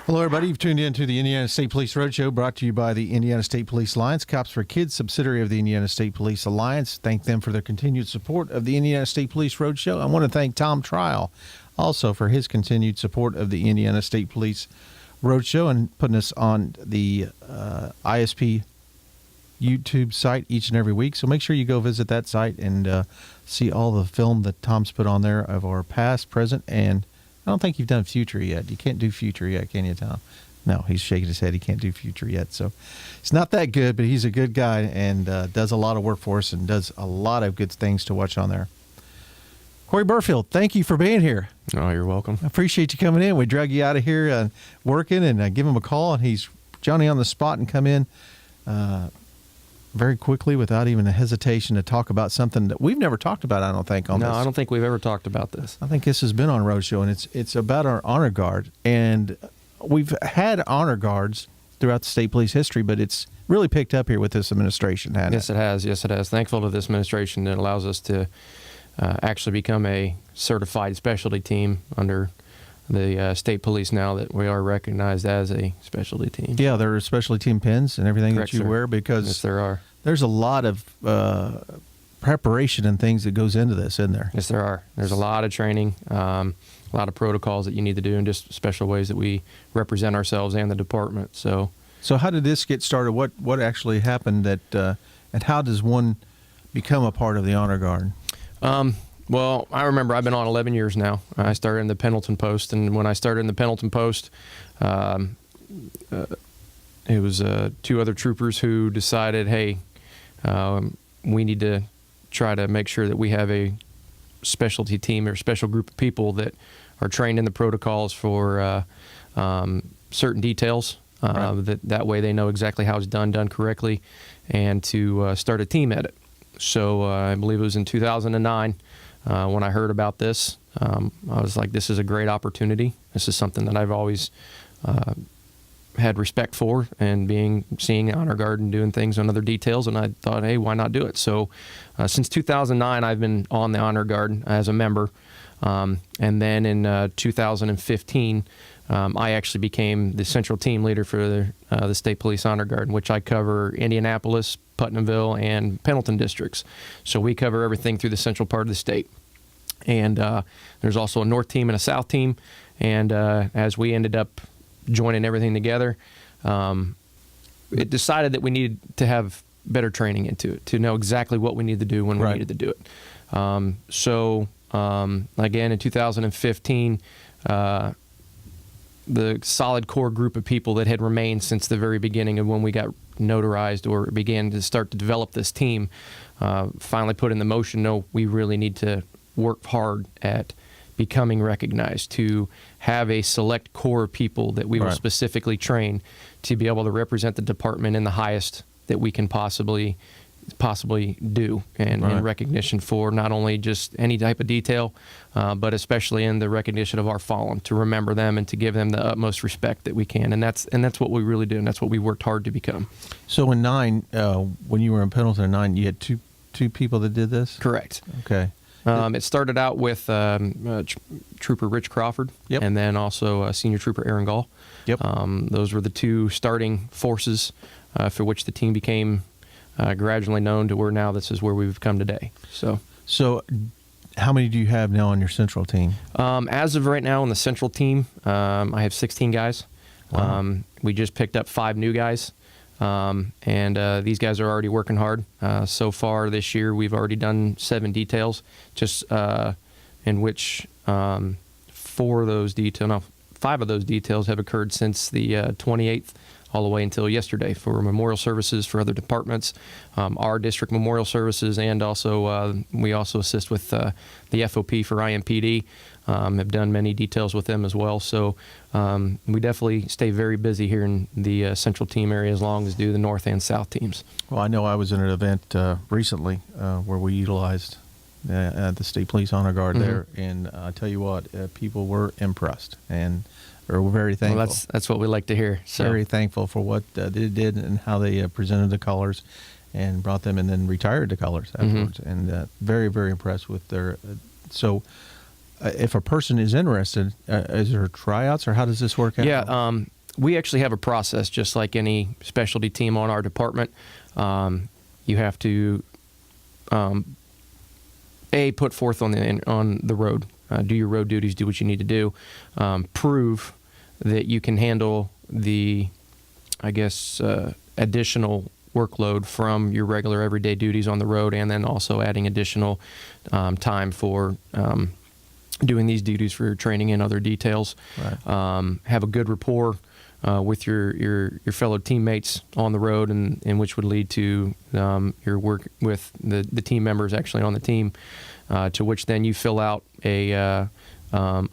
Hello, everybody. You've tuned in to the Indiana State Police Roadshow, brought to you by the Indiana State Police Alliance, Cops for Kids, subsidiary of the Indiana State Police Alliance. Thank them for their continued support of the Indiana State Police Roadshow. I want to thank Tom Trial also for his continued support of the Indiana State Police Roadshow and putting us on the ISP YouTube site each and every week. So make sure you go visit that site and see all the film that Tom's put on there of our past, present, and I don't think you've done future yet. You can't do future yet, can you, Tom? No, he's shaking his head. He can't do future yet. So it's not that good, but he's a good guy and does a lot of work for us and does a lot of good things to watch on there. Corey Burfield, thank you for being here. Oh, you're welcome. I appreciate you coming in. We drug you out of here working and give him a call, and he's Johnny on the spot and come in very quickly without even a hesitation to talk about something that we've never talked about, I don't think, on this. No, I don't think we've ever talked about this. I think this has been on Roadshow, and it's about our honor guard. And we've had honor guards throughout the state police history, but it's really picked up here with this administration, hasn't it? Yes, it has. Yes, it has. Thankful to this administration that allows us to actually become a certified specialty team under the state police now that we are recognized as a specialty team. Yeah, there are specialty team pins and everything Correct, that you sir. wear because Yes, there are. There's a lot of preparation and things that goes into this, isn't there? Yes, there are. There's a lot of training, a lot of protocols that you need to do, and just special ways that we represent ourselves and the department. So how did this get started? What actually happened and how does one become a part of the honor guard? Well, I remember I've been on 11 years now. I started in the Pendleton Post, and when I started in the Pendleton Post, it was two other troopers who decided, hey, we need to try to make sure that we have a specialty team or special group of people that are trained in the protocols for certain details. Right. That way they know exactly how it's done correctly, and to start a team at it. So I believe it was in 2009 when I heard about this. I was like, this is a great opportunity. This is something that I've always had respect for, and seeing honor guard and doing things on other details, and I thought, hey, why not do it? So since 2009 I've been on the honor guard as a member, and then in 2015 I actually became the central team leader for the State Police Honor Guard, in which I cover Indianapolis, Putnamville, and Pendleton districts. So we cover everything through the central part of the state. And there's also a north team and a south team, and as we ended up joining everything together, it decided that we needed to have better training into it, to know exactly what we needed to do when we needed to do it. So again, in 2015, the solid core group of people that had remained since the very beginning of when we got notarized or began to start to develop this team, finally put in the motion, no, we really need to work hard at becoming recognized, to have a select core of people that we will specifically train to be able to represent the department in the highest that we can possibly do, and in recognition for not only just any type of detail, but especially in the recognition of our fallen, to remember them and to give them the utmost respect that we can. And that's what we really do, and that's what we worked hard to become. So in 9, when you were in Pendleton in 9, you had two people that did this? Correct. Okay. It started out with Trooper Rich Crawford, and then also Senior Trooper Aaron Gall. Yep. Those were the two starting forces for which the team became gradually known to where now this is where we've come today. So how many do you have now on your central team? As of right now on the central team, I have 16 guys. Wow. We just picked up 5 new guys. And these guys are already working hard. So far this year, we've already done 7 details, just in which 5 of those details have occurred since the 28th, all the way until yesterday, for memorial services for other departments, our district memorial services, and also we also assist with the FOP for IMPD. Have done many details with them as well. So we definitely stay very busy here in the central team area, as long as do the north and south teams. Well, I know I was in an event recently where we utilized the State Police Honor Guard there, and I tell you what, people were impressed and we're very thankful. Well, that's what we like to hear. So. Very thankful for what they did and how they presented the colors and brought them, and then retired the colors afterwards. And very, very impressed with their. If a person is interested, is there tryouts, or how does this work out? Yeah, We actually have a process, just like any specialty team on our department. You have to put forth on the road, do your road duties, do what you need to do, prove that you can handle the, additional workload from your regular everyday duties on the road, and then also adding additional time for doing these duties for your training and other details. Right. Have a good rapport with your fellow teammates on the road, and which would lead to your work with the team members actually on the team, to which then you fill out a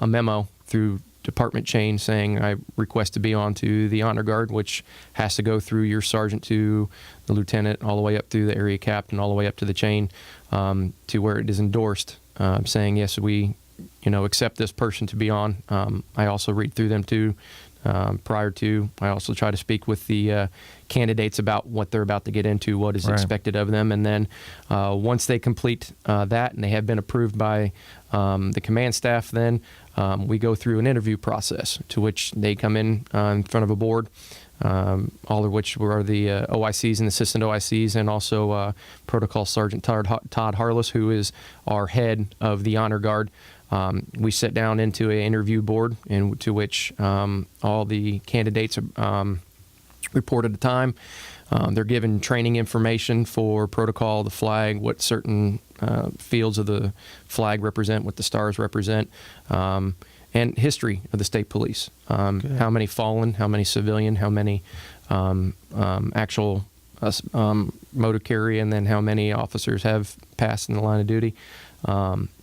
memo through department chain saying I request to be on to the honor guard, which has to go through your sergeant to the lieutenant, all the way up through the area captain, all the way up to the chain, to where it is endorsed, saying yes, we accept this person to be on. I also read through them too. Prior to, I also try to speak with the candidates about what they're about to get into, what is expected of them, and then once they complete that and they have been approved by the command staff, then we go through an interview process, to which they come in front of a board, all of which are the OICs and assistant OICs, and also Protocol Sergeant Todd Harless, who is our head of the honor guard. We sit down into an interview board, to which all the candidates report at a time. They're given training information for protocol, the flag, what certain fields of the flag represent, what the stars represent, and history of the state police. How many fallen, how many civilian, how many actual motor carry, and then how many officers have passed in the line of duty.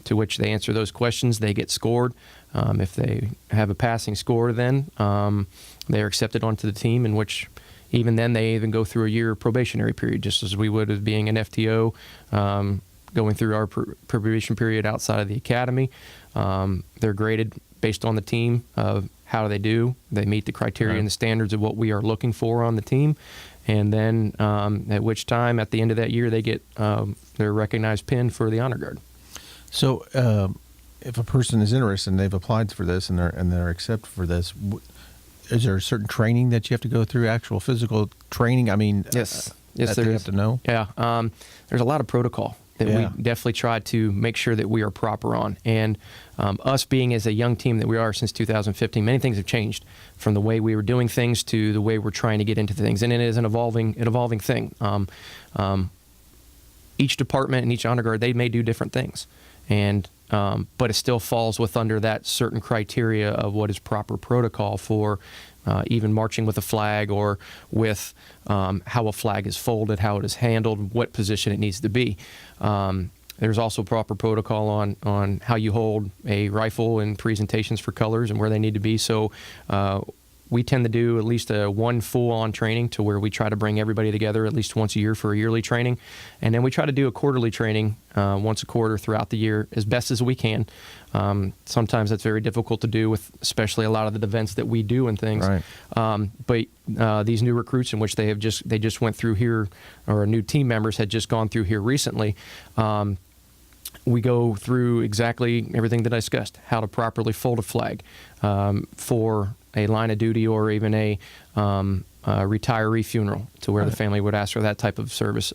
To which they answer those questions, they get scored. If they have a passing score, then they are accepted onto the team, in which even then they even go through a year probationary period, just as we would as being an FTO, going through our probation period outside of the academy. They're graded based on the team of how they do. They meet the criteria and the standards of what we are looking for on the team. And then at which time, at the end of that year, they get their recognized pin for the honor guard. So, if a person is interested and they've applied for this and they're accepted for this, is there a certain training that you have to go through? Actual physical training? I mean, yes, that there they is. have to know. Yeah, there's a lot of protocol that we definitely try to make sure that we are proper on. And us being as a young team that we are since 2015, many things have changed from the way we were doing things to the way we're trying to get into things, and it is an evolving thing. Each department and each honor guard, they may do different things. And but it still falls under that certain criteria of what is proper protocol for even marching with a flag, or with how a flag is folded, how it is handled, what position it needs to be. There's also proper protocol on how you hold a rifle in presentations for colors and where they need to be. So we tend to do at least one full-on training, to where we try to bring everybody together at least once a year for a yearly training. And then we try to do a quarterly training once a quarter throughout the year as best as we can. Sometimes that's very difficult to do, with especially a lot of the events that we do and things. Right. But these new recruits, in which they just went through here, or new team members had just gone through here recently, we go through exactly everything that I discussed: how to properly fold a flag for a line of duty, or even a retiree funeral, to where the family would ask for that type of service.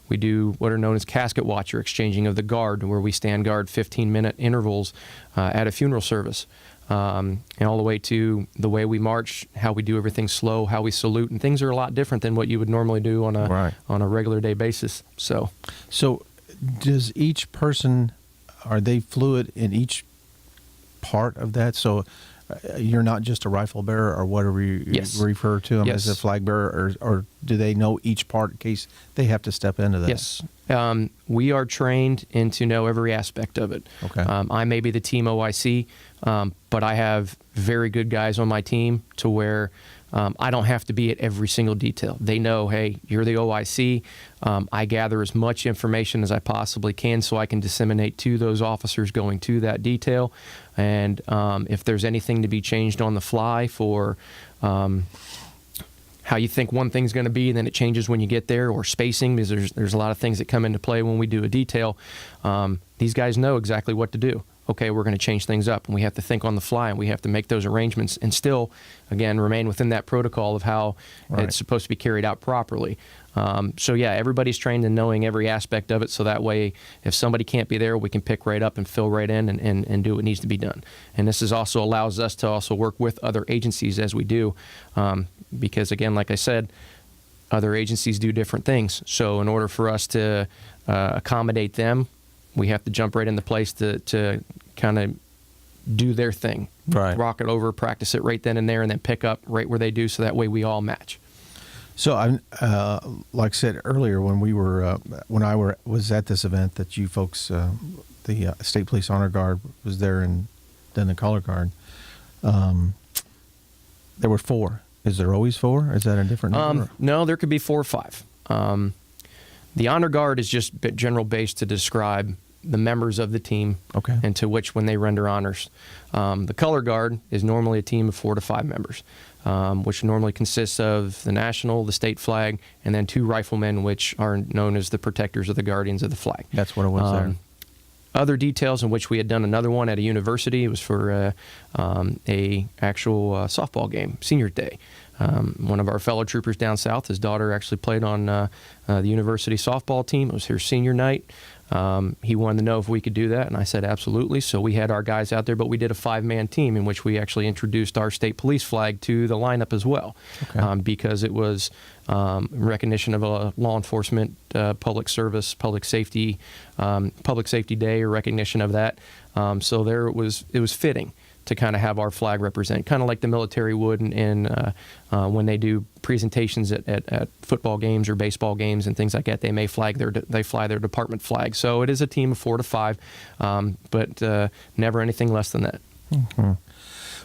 We do what are known as casket watch, or exchanging of the guard, where we stand guard 15-minute intervals at a funeral service, and all the way to the way we march, how we do everything slow, how we salute, and things are a lot different than what you would normally do on a regular day basis. So does each person, are they fluid in each part of that? So you're not just a rifle bearer, or whatever you refer to them as a flag bearer, or do they know each part in case they have to step into that? Yes. We are trained in to know every aspect of it. Okay. I may be the team OIC, but I have very good guys on my team, to where I don't have to be at every single detail. They know, hey, you're the OIC. I gather as much information as I possibly can, so I can disseminate to those officers going to that detail. And if there's anything to be changed on the fly for how you think one thing's going to be, and then it changes when you get there, or spacing, because there's a lot of things that come into play when we do a detail. These guys know exactly what to do. okay, we're going to change things up, and we have to think on the fly, and we have to make those arrangements and still, again, remain within that protocol of how it's supposed to be carried out properly. So yeah, everybody's trained in knowing every aspect of it, so that way if somebody can't be there, we can pick right up and fill right in and do what needs to be done. And this is also allows us to also work with other agencies as we do, because again, like I said, other agencies do different things. So in order for us to accommodate them, we have to jump right into place to kind of do their thing, rock it over, practice it right then and there, and then pick up right where they do, so that way we all match. So I, like I said earlier, when we were when I was at this event that you folks, the State Police Honor Guard was there, and then the Color Guard. There were 4. Is there always 4? Is that a different number? No, there could be 4 or 5. The Honor Guard is just general based to describe the members of the team, and to which when they render honors. The Color Guard is normally a team of 4 to 5 members, which normally consists of the national, the state flag, and then 2 riflemen, which are known as the protectors or the guardians of the flag. That's what it was there. Other details in which we had done another one at a university. It was for a actual softball game, senior day. One of our fellow troopers down south, his daughter actually played on the university softball team. It was her senior night. He wanted to know if we could do that, and I said absolutely. So we had our guys out there, but we did a 5-man team in which we actually introduced our state police flag to the lineup as well, because it was recognition of a law enforcement, public service, public safety day, or recognition of that. So there it was fitting to kind of have our flag represent, kind of like the military would in when they do presentations at football games or baseball games and things like that. They may fly their department flag. So it is a team of 4 to 5, but never anything less than that. Mm-hmm.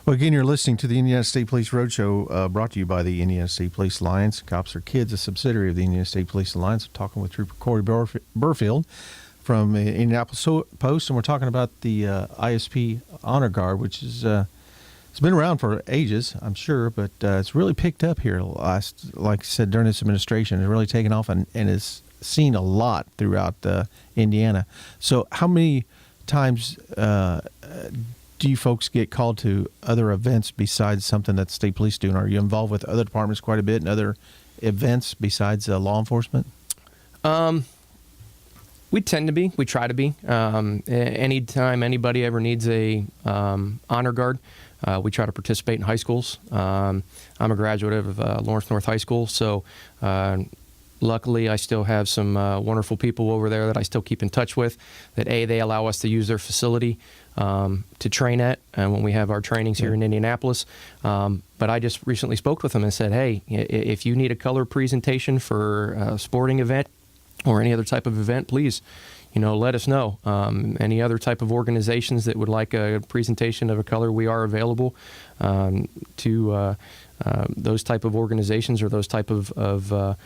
Well, again, you're listening to the Indiana State Police Roadshow, brought to you by the Indiana State Police Alliance. Cops Are Kids, a subsidiary of the Indiana State Police Alliance. We're talking with Trooper Corey Burfield from Indianapolis Post, and we're talking about the ISP Honor Guard, which is it's been around for ages, I'm sure, but it's really picked up here last, like I said, during this administration. It's really taken off and is seen a lot throughout Indiana. So how many times do you folks get called to other events besides something that the state police do? And are you involved with other departments quite a bit and other events besides law enforcement? We tend to be. We try to be. Anytime anybody ever needs a honor guard, we try to participate in high schools. I'm a graduate of Lawrence North High School, so luckily I still have some wonderful people over there that I still keep in touch with, that they allow us to use their facility to train at when we have our trainings here in Indianapolis. But I just recently spoke with them and said, hey, if you need a color presentation for a sporting event or any other type of event, please, let us know. Any other type of organizations that would like a presentation of a color, we are available to those type of organizations or those type of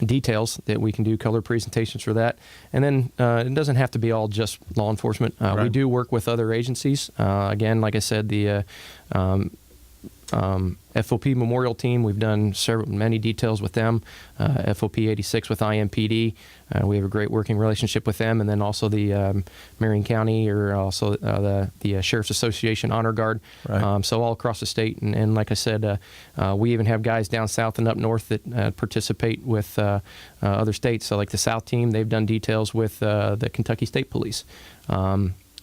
details that we can do color presentations for that. And then it doesn't have to be all just law enforcement. We do work with other agencies. Again, like I said, the FOP Memorial Team, we've done many details with them. FOP 86 with IMPD, we have a great working relationship with them. And then also the Marion County, or also the Sheriff's Association Honor Guard. So all across the state. And like I said, we even have guys down south and up north that participate with other states. So like the South Team, they've done details with the Kentucky State Police.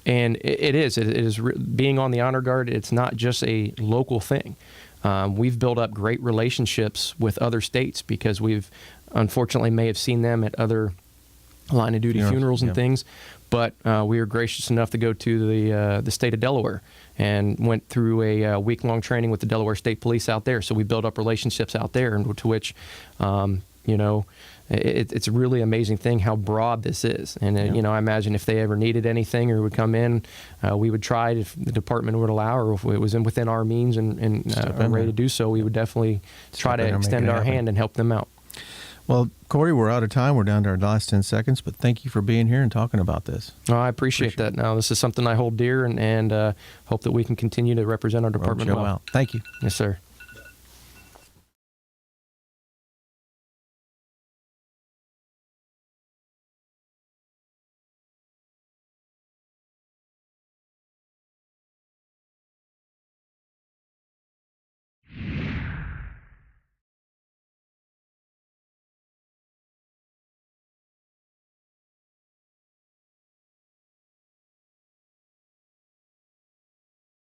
And it is being on the Honor Guard. It's not just a local thing. We've built up great relationships with other states because we've unfortunately may have seen them at other line of duty funerals and things. But we were gracious enough to go to the state of Delaware and went through a week-long training with the Delaware State Police out there. So we built up relationships out there, and to which, it's a really amazing thing how broad this is. And, I imagine if they ever needed anything or would come in, we would try if the department would allow, or if it was within our means and ready to do so, we would definitely try to extend our hand and help them out. Well, Corey, we're out of time. We're down to our last 10 seconds, but thank you for being here and talking about this. Oh, I appreciate that. Now, this is something I hold dear and hope that we can continue to represent our department well. Thank you. Yes, sir.